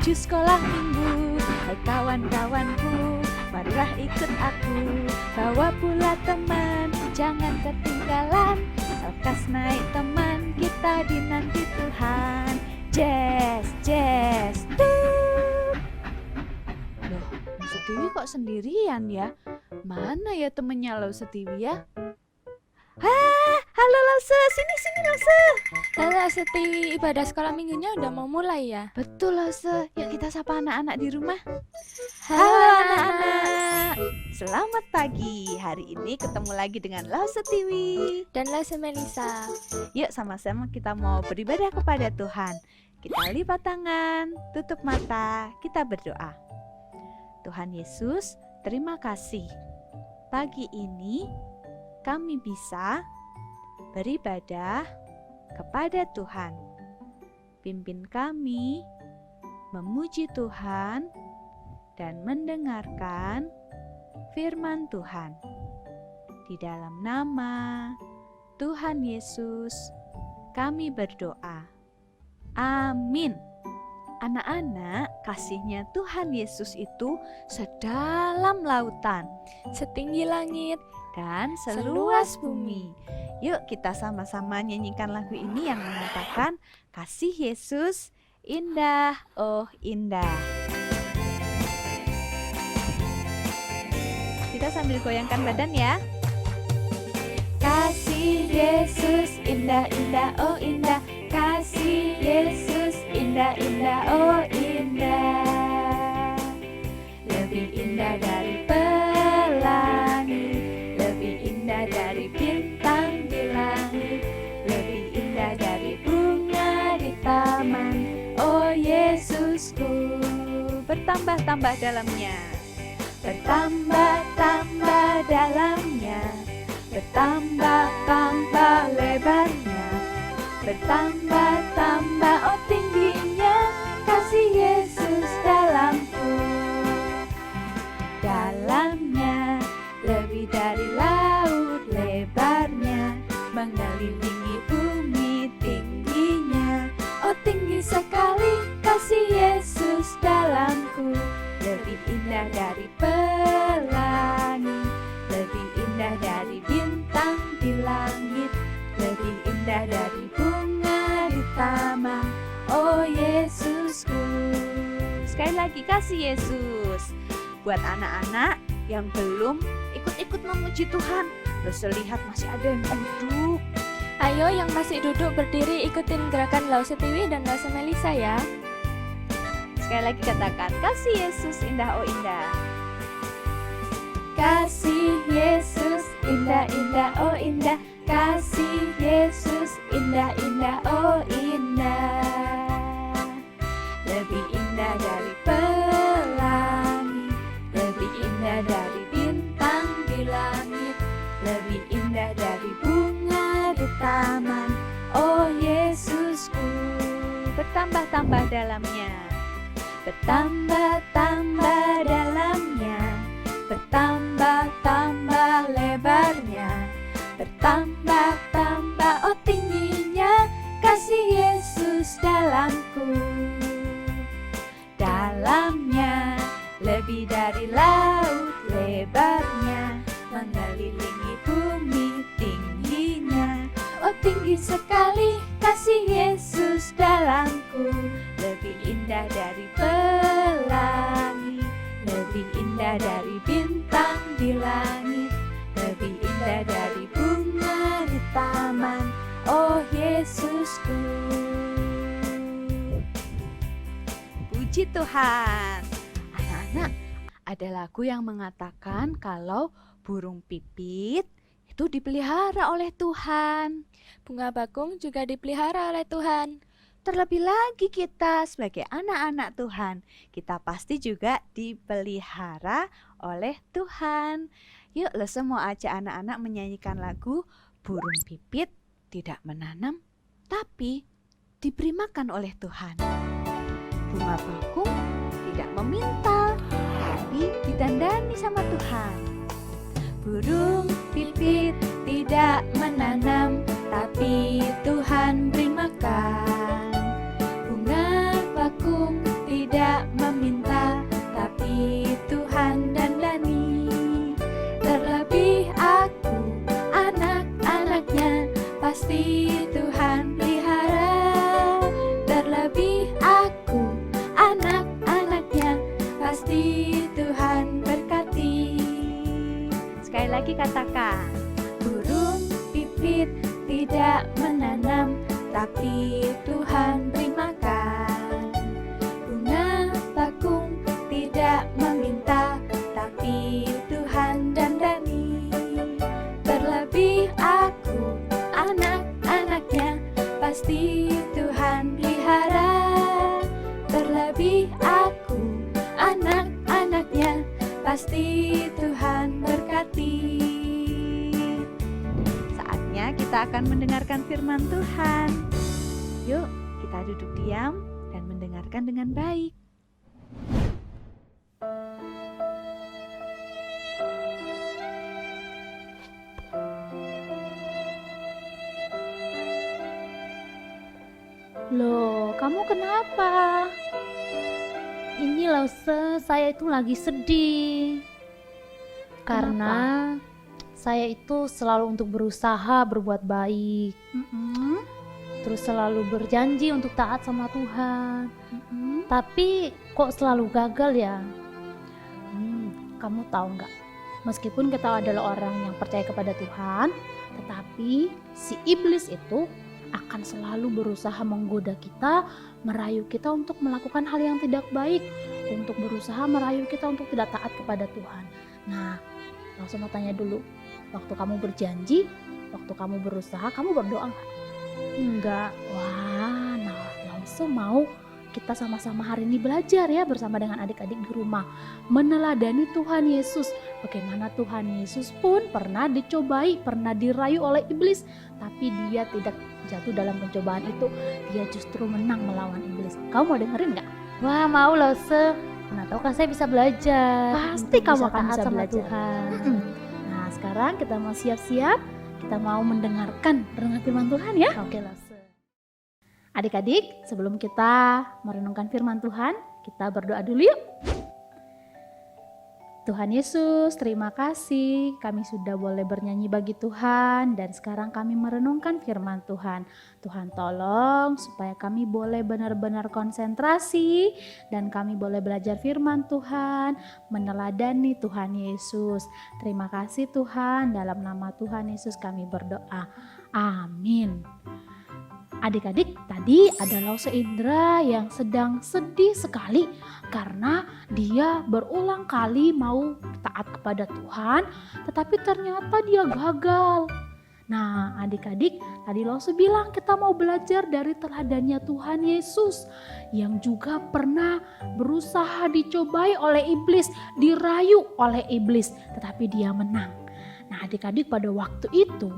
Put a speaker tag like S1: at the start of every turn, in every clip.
S1: menuju sekolah minggu. Hai kawan-kawanku, marilah ikut aku. Bawa pula teman, jangan ketinggalan. Lekas naik teman, kita dinanti Tuhan. Jazz, jazz, tuh. Loh, Setiwi kok sendirian ya? Mana ya temennya Lau Setiwi ya? Halo Lause, sini Lause.
S2: Halo Setiwi, ibadah sekolah minggunya udah mau mulai ya?
S1: Betul Lause, yuk kita sapa anak-anak di rumah.
S2: Halo
S1: anak-anak, selamat pagi. Hari ini ketemu lagi dengan Lause Tiwi
S2: dan Lause Melisa.
S1: Yuk sama-sama kita mau beribadah kepada Tuhan. Kita lipat tangan, tutup mata, kita berdoa. Tuhan Yesus, terima kasih. Pagi ini kami bisa beribadah kepada Tuhan. Pimpin kami memuji Tuhan dan mendengarkan firman Tuhan. Di dalam nama Tuhan Yesus kami berdoa. Amin. Anak-anak, kasihnya Tuhan Yesus itu sedalam lautan,
S2: setinggi langit,
S1: dan seluas bumi. Yuk kita sama-sama nyanyikan lagu ini yang mengatakan kasih Yesus indah, oh indah. Kita sambil goyangkan badan ya. Kasih Yesus indah, indah, oh indah. Kasih Yesus indah, indah, oh indah. Lebih indah dari pelangi, lebih indah dari bintang di langit, lebih indah dari bunga di taman. Oh Yesusku, bertambah-tambah dalamnya, bertambah-tambah dalamnya, bertambah-tambah lebarnya, bertambah-tambah oh tingginya kasih Yesus dalamku. Dalamnya lebih dari laut lebarnya, mengelilingi bumi tingginya. Oh tinggi sekali kasih Yesus dalamku, lebih indah dari pelangi, lebih indah dari bintang di langit, lebih indah dari bunga di taman. Oh Yesusku. Sekali lagi kasih Yesus. Buat anak-anak yang belum ikut-ikut memuji Tuhan, terus lihat masih ada yang duduk.
S2: Ayo yang masih duduk berdiri ikutin gerakan Lause Tiwi dan Lause Melisa ya.
S1: Sekali lagi katakan kasih Yesus indah, oh indah. Kasih Yesus indah, indah, oh indah. Kasih Yesus indah, indah, oh indah. Lebih indah dari pelangi, lebih indah dari bintang di langit, lebih indah dari bunga di taman. Oh Yesusku, bertambah-tambah dalamnya, bertambah-tambah dalamnya, bertambah-tambah lebarnya, bertambah-tambah oh tingginya kasih Yesus dalamku. Dalamnya lebih dari laut lebarnya, mengelilingi bumi tingginya. Oh tinggi sekali kasih Yesus dalamku, lebih indah dari pelangi, lebih indah dari bintang di langit, lebih indah dari bunga di taman. Oh Yesusku. Puji Tuhan. Anak-anak, ada lagu yang mengatakan kalau burung pipit itu dipelihara oleh Tuhan.
S2: Bunga bakung juga dipelihara oleh Tuhan.
S1: Terlebih lagi kita sebagai anak-anak Tuhan, kita pasti juga dipelihara oleh Tuhan. Yuk lo semua aja anak-anak menyanyikan lagu burung pipit tidak menanam tapi diberi makan oleh Tuhan. Bunga bakung tidak meminta tapi didandani sama Tuhan. Burung pipit tidak menanam tapi Tuhan beri makan. Bunga bakung tidak lagi katakan. Burung pipit tidak menanam, tapi Tuhan beri makan. Bunga bakung tidak meminta, tapi Tuhan dandani. Terlebih aku, anak-anaknya, pasti Tuhan pelihara. Terlebih aku, anak-anaknya, pasti Tuhan berkati. Saatnya kita akan mendengarkan firman Tuhan. Yuk, kita duduk diam dan mendengarkan dengan baik.
S3: Loh, kamu kenapa? Ini loh, saya itu lagi sedih. Karena saya itu selalu untuk berusaha berbuat baik. Terus selalu berjanji untuk taat sama Tuhan. Tapi kok selalu gagal ya? Kamu tahu nggak? Meskipun kita adalah orang yang percaya kepada Tuhan, tetapi si iblis itu akan selalu berusaha menggoda kita, merayu kita untuk melakukan hal yang tidak baik, untuk berusaha merayu kita untuk tidak taat kepada Tuhan. Nah, langsung mau tanya dulu, waktu kamu berjanji, waktu kamu berusaha, kamu berdoa nggak? Enggak. Wah, nah langsung mau kita sama-sama hari ini belajar ya bersama dengan adik-adik di rumah, meneladani Tuhan Yesus. Bagaimana Tuhan Yesus pun pernah dicobai, pernah dirayu oleh iblis, tapi dia tidak jatuh dalam pencobaan itu, dia justru menang melawan iblis. Kamu mau dengerin nggak? Wah, mau loh, Nah, tahu kan saya bisa belajar. Pasti kamu akan bisa belajar. Tuhan. Nah, sekarang kita mau siap-siap, kita mau mendengarkan renungan firman Tuhan ya. Oke loh, adik-adik, sebelum kita merenungkan firman Tuhan, kita berdoa dulu yuk. Tuhan Yesus, terima kasih kami sudah boleh bernyanyi bagi Tuhan, dan sekarang kami merenungkan firman Tuhan. Tuhan tolong supaya kami boleh benar-benar konsentrasi dan kami boleh belajar firman Tuhan, meneladani Tuhan Yesus. Terima kasih Tuhan, dalam nama Tuhan Yesus kami berdoa. Amin. Adik-adik, tadi ada Lause Indra yang sedang sedih sekali karena dia berulang kali mau taat kepada Tuhan, tetapi ternyata dia gagal. Nah, adik-adik, tadi Lause bilang kita mau belajar dari teladannya Tuhan Yesus yang juga pernah berusaha dicobai oleh iblis, dirayu oleh iblis, tetapi dia menang. Nah, adik-adik, pada waktu itu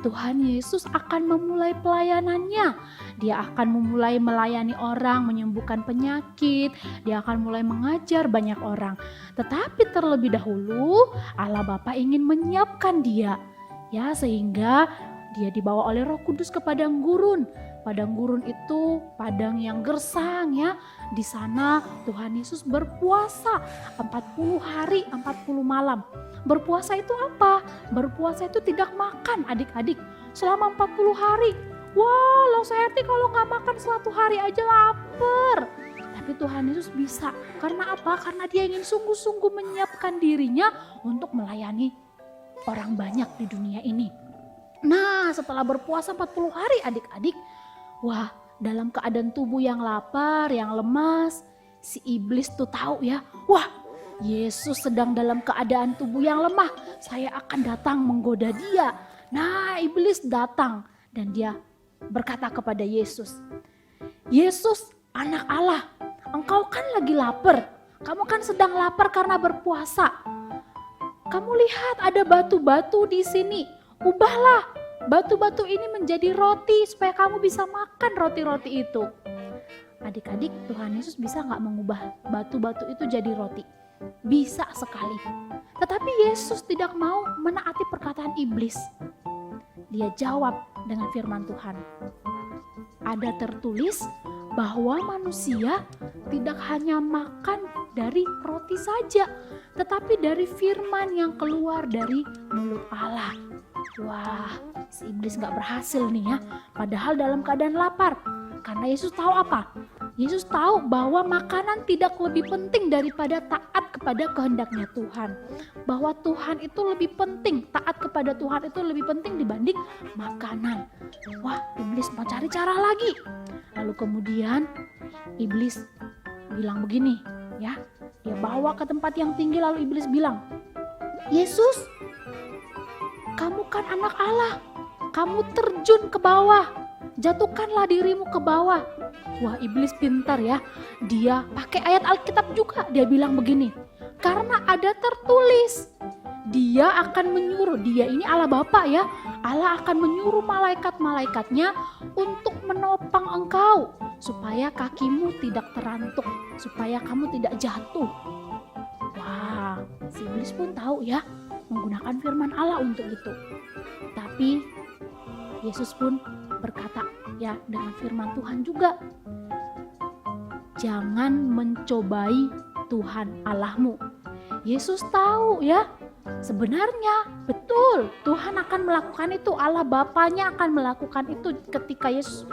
S3: Tuhan Yesus akan memulai pelayanannya. Dia akan memulai melayani orang, menyembuhkan penyakit. Dia akan mulai mengajar banyak orang. Tetapi terlebih dahulu Allah Bapa ingin menyiapkan dia, ya, sehingga dia dibawa oleh Roh Kudus ke padang gurun. Padang gurun itu padang yang gersang ya. Di sana Tuhan Yesus berpuasa 40 hari 40 malam. Berpuasa itu apa? Berpuasa itu tidak makan adik-adik selama 40 hari. Wah, Lause Herti kalau gak makan 1 hari aja lapar. Tapi Tuhan Yesus bisa. Karena apa? Karena dia ingin sungguh-sungguh menyiapkan dirinya untuk melayani orang banyak di dunia ini. Nah, setelah berpuasa 40 hari adik-adik, wah, dalam keadaan tubuh yang lapar, yang lemas, si iblis tuh tahu ya, wah, Yesus sedang dalam keadaan tubuh yang lemah, saya akan datang menggoda dia. Nah, iblis datang dan dia berkata kepada Yesus, Yesus, anak Allah, engkau kan lagi lapar, kamu kan sedang lapar karena berpuasa. Kamu lihat ada batu-batu di sini, ubahlah batu-batu ini menjadi roti supaya kamu bisa makan roti-roti itu. Adik-adik, Tuhan Yesus bisa gak mengubah batu-batu itu jadi roti? Bisa sekali. Tetapi Yesus tidak mau menaati perkataan iblis. Dia jawab dengan firman Tuhan. Ada tertulis bahwa manusia tidak hanya makan dari roti saja, tetapi dari firman yang keluar dari mulut Allah. Wah, si iblis gak berhasil nih ya, padahal dalam keadaan lapar. Karena Yesus tahu apa? Yesus tahu bahwa makanan tidak lebih penting daripada taat kepada kehendaknya Tuhan. Bahwa Tuhan itu lebih penting, taat kepada Tuhan itu lebih penting dibanding makanan. Wah, iblis mau cari cara lagi. Lalu kemudian iblis bilang begini, ya. Dia bawa ke tempat yang tinggi lalu iblis bilang, "Yesus, kamu kan anak Allah. Kamu terjun ke bawah. Jatuhkanlah dirimu ke bawah." Wah, iblis pintar ya. Dia pakai ayat Alkitab juga. Dia bilang begini, karena ada tertulis, dia akan menyuruh, dia ini Allah Bapa ya, Allah akan menyuruh malaikat-malaikatnya untuk menopang engkau, supaya kakimu tidak terantuk, supaya kamu tidak jatuh. Wah, si iblis pun tahu ya, menggunakan firman Allah untuk itu. Tapi Yesus pun berkata ya dengan firman Tuhan juga, jangan mencobai Tuhan Allahmu. Yesus tahu ya, sebenarnya betul Tuhan akan melakukan itu, Allah Bapanya akan melakukan itu ketika Yesus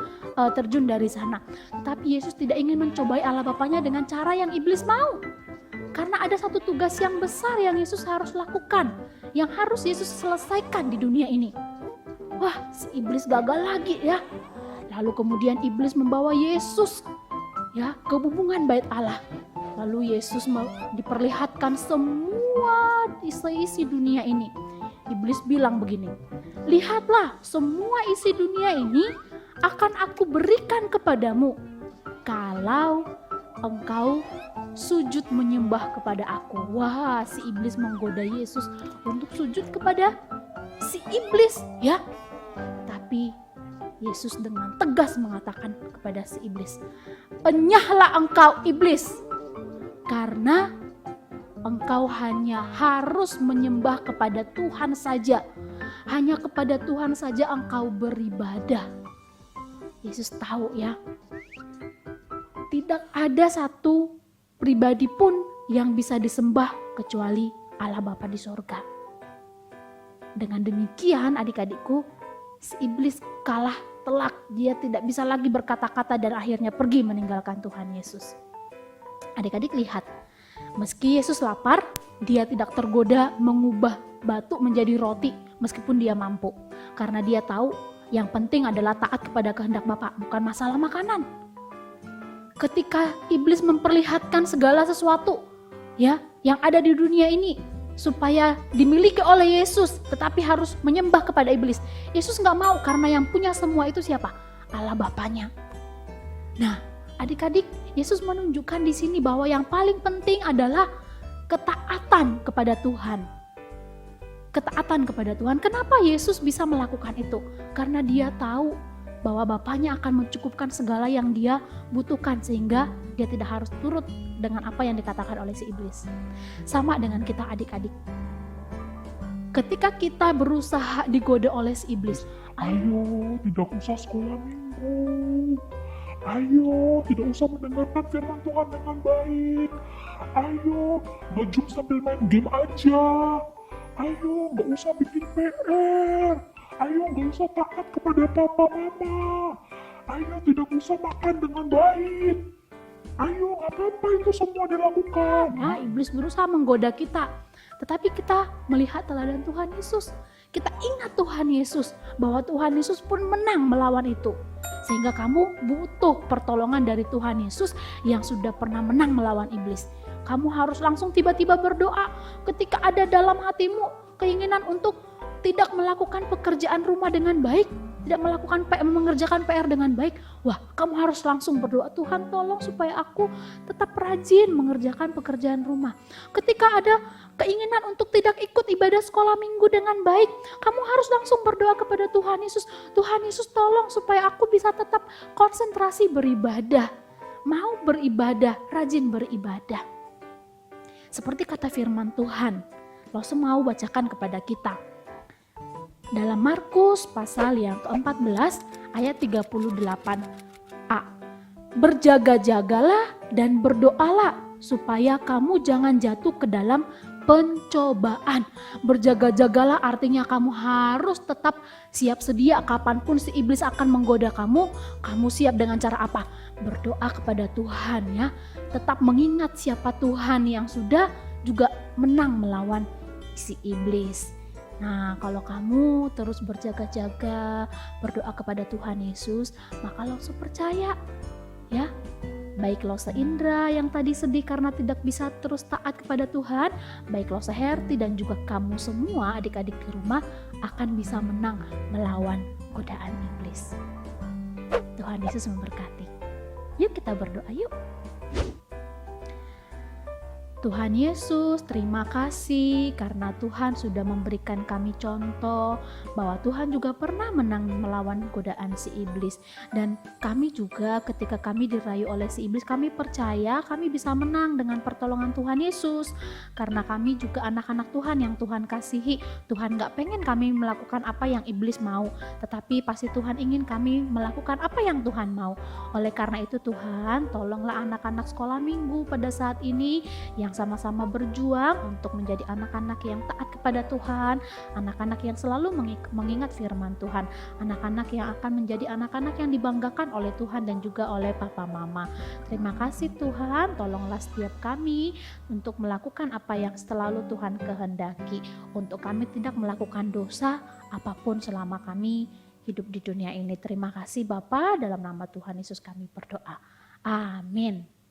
S3: terjun dari sana. Tapi Yesus tidak ingin mencobai Allah Bapanya dengan cara yang iblis mau. Karena ada satu tugas yang besar yang Yesus harus lakukan, yang harus Yesus selesaikan di dunia ini. Wah, si iblis gagal lagi ya. Lalu kemudian iblis membawa Yesus ya ke hubungan bait Allah. Lalu Yesus diperlihatkan semua isi dunia ini. Iblis bilang begini, lihatlah, semua isi dunia ini akan aku berikan kepadamu kalau engkau sujud menyembah kepada aku. Wah, si iblis menggoda Yesus untuk sujud kepada si iblis ya. Tapi Yesus dengan tegas mengatakan kepada si iblis, enyahlah engkau iblis, karena engkau hanya harus menyembah kepada Tuhan saja. Hanya kepada Tuhan saja engkau beribadah. Yesus tahu ya, tidak ada satu pribadi pun yang bisa disembah kecuali Allah Bapa di sorga. Dengan demikian adik-adikku, si iblis kalah telak. Dia tidak bisa lagi berkata-kata dan akhirnya pergi meninggalkan Tuhan Yesus. Adik-adik lihat, meski Yesus lapar, dia tidak tergoda mengubah batu menjadi roti meskipun dia mampu. Karena dia tahu yang penting adalah taat kepada kehendak Bapa, bukan masalah makanan. Ketika iblis memperlihatkan segala sesuatu ya yang ada di dunia ini supaya dimiliki oleh Yesus, tetapi harus menyembah kepada iblis, Yesus nggak mau, karena yang punya semua itu siapa? Allah Bapanya. Nah, adik-adik, Yesus menunjukkan di sini bahwa yang paling penting adalah ketaatan kepada Tuhan. Ketaatan kepada Tuhan. Kenapa Yesus bisa melakukan itu? Karena dia tahu bahwa Bapanya akan mencukupkan segala yang dia butuhkan, sehingga dia tidak harus turut dengan apa yang dikatakan oleh si iblis. Sama dengan kita adik-adik. Ketika kita berusaha digoda oleh si iblis,
S4: ayo tidak usah sekolah minggu, ayo tidak usah mendengarkan firman Tuhan dengan baik, ayo ngejum sambil main game aja, ayo gak usah bikin PR, ayo gak usah taat kepada papa mama, ayo tidak usah makan dengan baik, ayo gak apa-apa itu semua dilakukan.
S3: nah, iblis berusaha menggoda kita. Tetapi kita melihat teladan Tuhan Yesus. Kita ingat Tuhan Yesus, bahwa Tuhan Yesus pun menang melawan itu. Sehingga kamu butuh pertolongan dari Tuhan Yesus yang sudah pernah menang melawan iblis. Kamu harus langsung tiba-tiba berdoa ketika ada dalam hatimu keinginan untuk tidak melakukan pekerjaan rumah dengan baik, tidak mengerjakan PR dengan baik. Wah, kamu harus langsung berdoa, Tuhan tolong supaya aku tetap rajin mengerjakan pekerjaan rumah. Ketika ada keinginan untuk tidak ikut ibadah sekolah minggu dengan baik, kamu harus langsung berdoa kepada Tuhan Yesus. Tuhan Yesus tolong supaya aku bisa tetap konsentrasi beribadah. Mau beribadah, rajin beribadah. Seperti kata firman Tuhan, Lose mau bacakan kepada kita. Dalam Markus pasal yang ke-14 ayat 38a. Berjaga-jagalah dan berdoalah supaya kamu jangan jatuh ke dalam pencobaan. Berjaga-jagalah artinya kamu harus tetap siap sedia kapanpun si iblis akan menggoda kamu. Kamu siap dengan cara apa? Berdoa kepada Tuhan ya. Tetap mengingat siapa Tuhan yang sudah juga menang melawan si iblis. Nah, kalau kamu terus berjaga-jaga, berdoa kepada Tuhan Yesus, maka langsung percaya ya. Baik Lose Indra yang tadi sedih karena tidak bisa terus taat kepada Tuhan, baik Lose Herti dan juga kamu semua adik-adik di rumah akan bisa menang melawan godaan iblis. Tuhan Yesus memberkati. Yuk kita berdoa yuk. Tuhan Yesus, terima kasih karena Tuhan sudah memberikan kami contoh bahwa Tuhan juga pernah menang melawan godaan si iblis. Dan kami juga ketika kami dirayu oleh si iblis, kami percaya kami bisa menang dengan pertolongan Tuhan Yesus. Karena kami juga anak-anak Tuhan yang Tuhan kasihi. Tuhan gak pengen kami melakukan apa yang iblis mau, tetapi pasti Tuhan ingin kami melakukan apa yang Tuhan mau. Oleh karena itu Tuhan, tolonglah anak-anak sekolah minggu pada saat ini yang sama-sama berjuang untuk menjadi anak-anak yang taat kepada Tuhan, anak-anak yang selalu mengingat firman Tuhan, anak-anak yang akan menjadi anak-anak yang dibanggakan oleh Tuhan dan juga oleh papa mama. Terima kasih Tuhan, tolonglah setiap kami untuk melakukan apa yang selalu Tuhan kehendaki, untuk kami tidak melakukan dosa apapun selama kami hidup di dunia ini. Terima kasih Bapa, dalam nama Tuhan Yesus kami berdoa. Amin.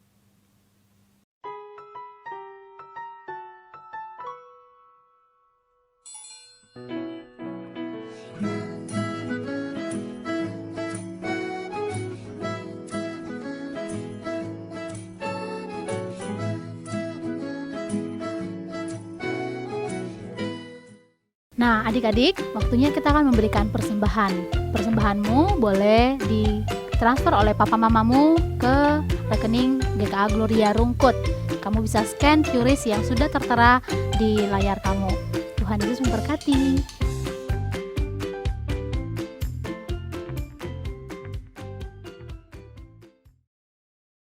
S3: Nah adik-adik, waktunya kita akan memberikan persembahan. Persembahanmu boleh ditransfer oleh papa mamamu ke rekening GKA Gloria Rungkut. Kamu bisa scan QRIS yang sudah tertera di layar kamu. Tuhan Yesus memberkati.